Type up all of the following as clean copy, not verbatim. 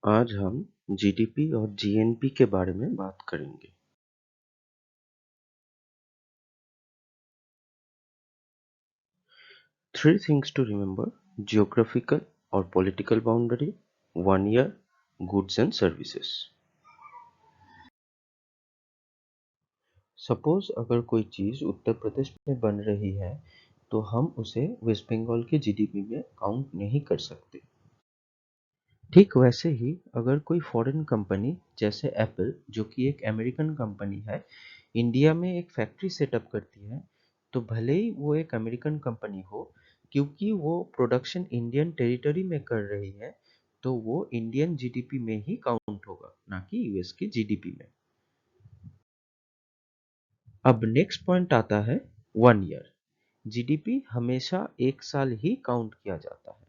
आज हम जीडीपी और जीएनपी के बारे में बात करेंगे। Three things to remember: geographical or political boundary, 1 year, goods and services. Suppose अगर कोई चीज उत्तर प्रदेश में बन रही है तो हम उसे वेस्ट बंगाल के जीडीपी में काउंट नहीं कर सकते। ठीक वैसे ही अगर कोई फॉरेन कंपनी जैसे एप्पल, जो कि एक अमेरिकन कंपनी है, इंडिया में एक फैक्ट्री सेटअप करती है, तो भले ही वो एक अमेरिकन कंपनी हो, क्योंकि वो प्रोडक्शन इंडियन टेरिटरी में कर रही है, तो वो इंडियन जीडीपी में ही काउंट होगा, ना कि यूएस की जीडीपी में। अब नेक्स्ट पॉइंट आता है 1 ईयर। जीडीपी हमेशा एक साल ही काउंट किया जाता है।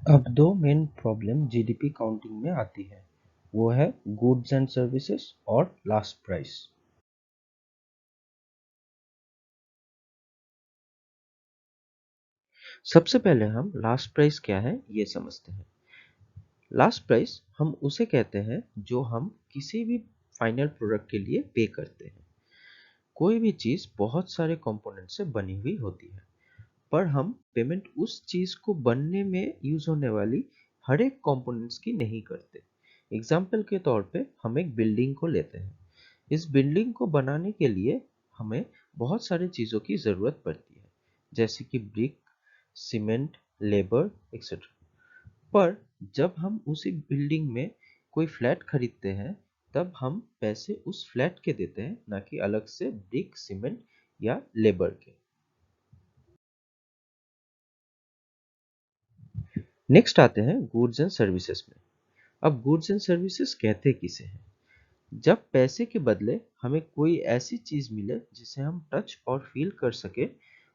अब दो मेन प्रॉब्लम जीडीपी काउंटिंग में आती है, वो है गुड्स एंड सर्विसेज और लास्ट प्राइस। सबसे पहले हम लास्ट प्राइस क्या है ये समझते हैं। लास्ट प्राइस हम उसे कहते हैं जो हम किसी भी फाइनल प्रोडक्ट के लिए पे करते हैं। कोई भी चीज बहुत सारे कंपोनेंट से बनी हुई होती है, पर हम पेमेंट उस चीज को बनने में यूज होने वाली हर एक कंपोनेंट्स की नहीं करते। एग्जाम्पल के तौर पे हम एक बिल्डिंग को लेते हैं। इस बिल्डिंग को बनाने के लिए हमें बहुत सारी चीज़ों की ज़रूरत पड़ती है, जैसे कि ब्रिक, सीमेंट, लेबर एक्सेट्रा। पर जब हम उसी बिल्डिंग में कोई फ्लैट खरीदते हैं, तब हम पैसे उस फ्लैट के देते हैं, ना कि अलग से ब्रिक, सीमेंट या लेबर के। नेक्स्ट आते हैं गुड्स एंड सर्विसेज में। अब गुड्स एंड सर्विसेज कहते किसे हैं? जब पैसे के बदले हमें कोई ऐसी चीज मिले जिसे हम टच और फील कर सके,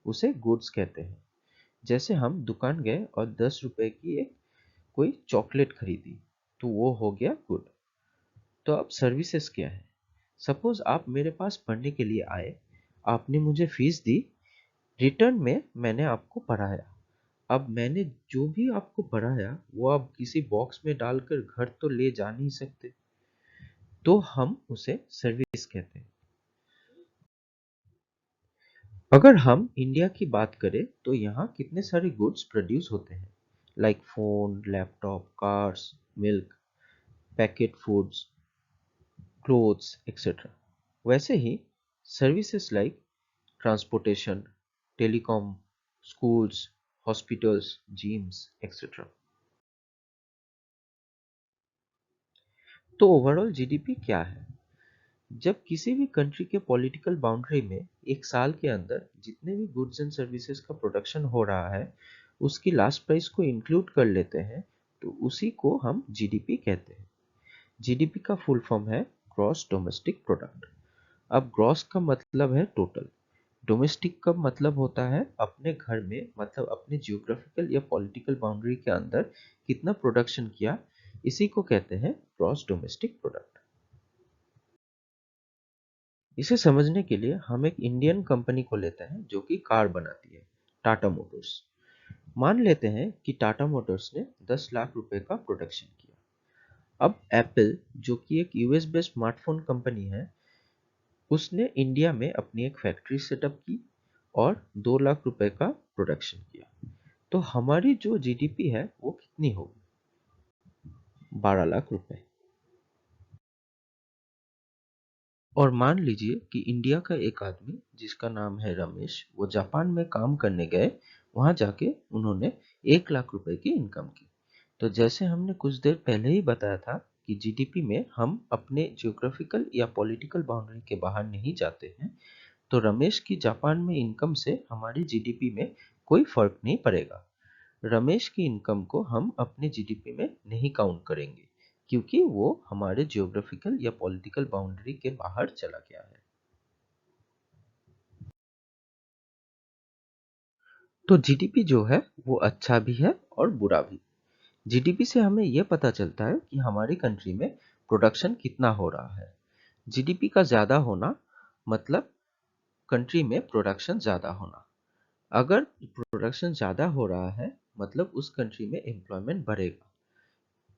उसे गुड्स कहते हैं। जैसे हम दुकान गए और 10 रुपए की एक कोई चॉकलेट खरीदी, तो वो हो गया गुड। तो अब सर्विसेज क्या है? सपोज आप मेरे पास पढ़ने के लिए आए, आपने मुझे फीस दी, रिटर्न में मैंने आपको पढ़ाया। अब मैंने जो भी आपको पढ़ाया वो आप किसी बॉक्स में डालकर घर तो ले जा नहीं सकते, तो हम उसे सर्विस कहते हैं। अगर हम इंडिया की बात करें तो यहाँ कितने सारे गुड्स प्रोड्यूस होते हैं, like phone, laptop, cars, milk, packet foods, clothes etcetera. वैसे ही services like transportation, telecom, schools, hospitals, gyms etcetera. तो ओवरऑल जीडीपी क्या है? जब किसी भी कंट्री के पॉलिटिकल बाउंड्री में एक साल के अंदर जितने भी गुड्स एंड सर्विसेज का प्रोडक्शन हो रहा है, उसकी लास्ट प्राइस को इंक्लूड कर लेते हैं, तो उसी को हम जीडीपी कहते हैं। जीडीपी का फुल फॉर्म है ग्रॉस डोमेस्टिक प्रोडक्ट। अब ग्रॉस का मतलब है टोटल, डोमेस्टिक का मतलब होता है अपने घर में, मतलब अपने जियोग्राफिकल या पॉलिटिकल बाउंड्री के अंदर कितना प्रोडक्शन किया, इसी को कहते हैं ग्रॉस डोमेस्टिक प्रोडक्ट। इसे समझने के लिए हम एक इंडियन कंपनी को लेते हैं जो कि कार बनाती है, टाटा मोटर्स। मान लेते हैं कि टाटा मोटर्स ने 10 लाख रुपए का प्रोडक्शन किया। अब एप्पल, जो कि एक यूएस बेस्ड स्मार्टफोन कंपनी है, उसने इंडिया में अपनी एक फैक्ट्री सेटअप की और 2 लाख रुपए का प्रोडक्शन किया। तो हमारी जो जीडीपी है वो कितनी होगी? 12 लाख रुपए। और मान लीजिए कि इंडिया का एक आदमी जिसका नाम है रमेश, वो जापान में काम करने गए, वहां जाके उन्होंने 1 लाख रुपए की इनकम की। तो जैसे हमने कुछ देर पहले ही बताया था कि जीडीपी में हम अपने जियोग्राफिकल या पॉलिटिकल बाउंड्री के बाहर नहीं जाते हैं, तो रमेश की जापान में इनकम से हमारी जीडीपी में कोई फर्क नहीं पड़ेगा। रमेश की इनकम को हम अपने जीडीपी में नहीं काउंट करेंगे, क्योंकि वो हमारे जियोग्राफिकल या पॉलिटिकल बाउंड्री के बाहर चला गया है। तो जीडीपी जो है वो अच्छा भी है और बुरा भी। जीडीपी से हमें यह पता चलता है कि हमारी कंट्री में प्रोडक्शन कितना हो रहा है। जीडीपी का ज्यादा होना मतलब कंट्री में प्रोडक्शन ज्यादा होना। अगर प्रोडक्शन ज्यादा हो रहा है मतलब उस कंट्री में एम्प्लॉयमेंट बढ़ेगा।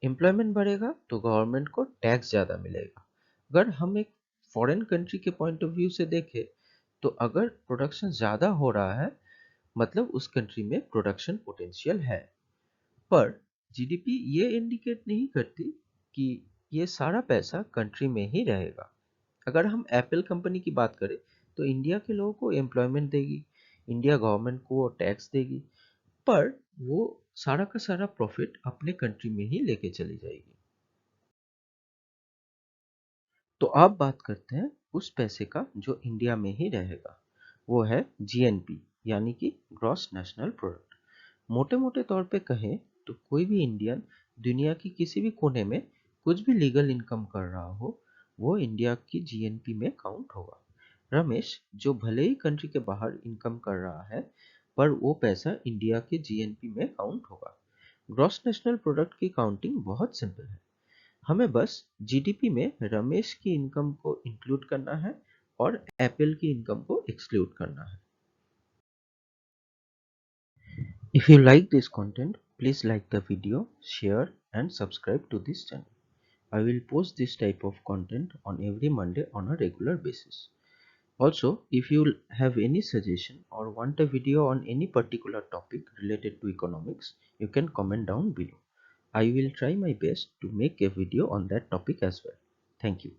एम्प्लॉयमेंट बढ़ेगा तो गवर्नमेंट को टैक्स ज़्यादा मिलेगा। अगर हम एक फॉरेन कंट्री के पॉइंट ऑफ व्यू से देखें तो अगर प्रोडक्शन ज़्यादा हो रहा है मतलब उस कंट्री में प्रोडक्शन पोटेंशियल है। पर जीडीपी ये इंडिकेट नहीं करती कि ये सारा पैसा कंट्री में ही रहेगा। अगर हम एप्पल कंपनी की बात करें तो इंडिया के लोगों को एम्प्लॉयमेंट देगी, इंडिया गवर्नमेंट को टैक्स देगी, पर वो सारा का सारा प्रॉफिट अपने कंट्री में ही लेके चली जाएगी। तो अब बात करते हैं उस पैसे का जो इंडिया में ही रहेगा। वो है जीएनपी यानी कि ग्रॉस नेशनल प्रोडक्ट। मोटे मोटे तौर पे कहें तो कोई भी इंडियन दुनिया की किसी भी कोने में कुछ भी लीगल इनकम कर रहा हो वो इंडिया की जीएनपी में काउंट होगा। रमेश जो भले ही कंट्री के बाहर इनकम कर रहा है पर वो पैसा इंडिया के जीएनपी में काउंट होगा। ग्रॉस नेशनल प्रोडक्ट की काउंटिंग बहुत सिंपल है। हमें बस जीडीपी में रमेश की इनकम को इंक्लूड करना है और एप्पल की इनकम को एक्सक्लूड करना है। If you like this content, please like the video, share and subscribe to this channel. I will post this type of content on every Monday on a regular basis. Also, if you have any suggestion or want a video on any particular topic related to economics, you can comment down below. I will try my best to make a video on that topic as well. Thank you.